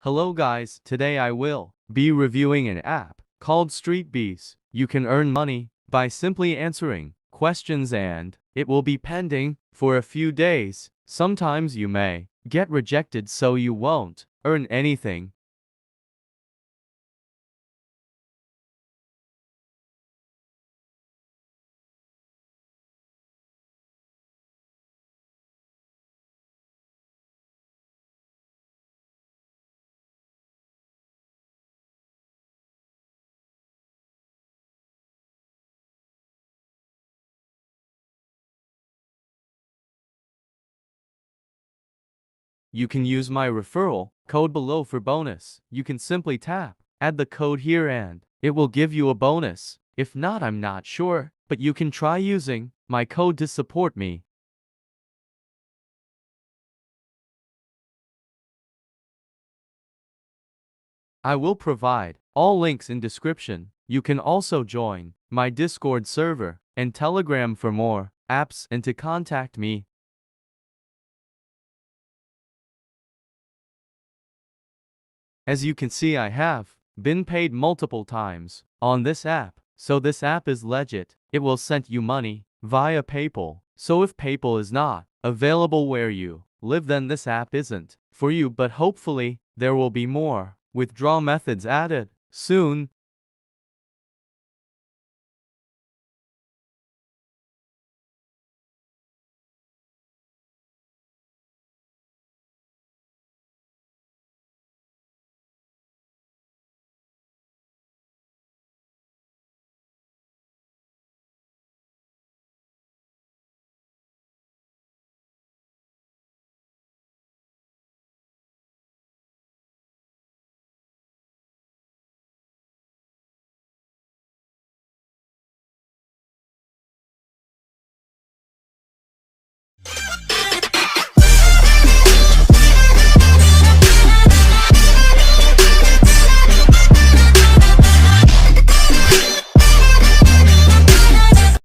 Hello guys, today I will be reviewing an app called Streetbees. You can earn money by simply answering questions and it will be pending for a few days. Sometimes you may get rejected so you won't earn anything. You can use my referral code below for bonus. You can simply tap add the code here and it will give you a bonus. If not, I'm not sure, but you can try using my code to support me. I will provide all links in description. You can also join my Discord server and Telegram for more apps and to contact me. As you can see, I have been paid multiple times on this app. So this app is legit. It will send you money via PayPal. So if PayPal is not available where you live, then this app isn't for you, but hopefully there will be more withdrawal methods added soon.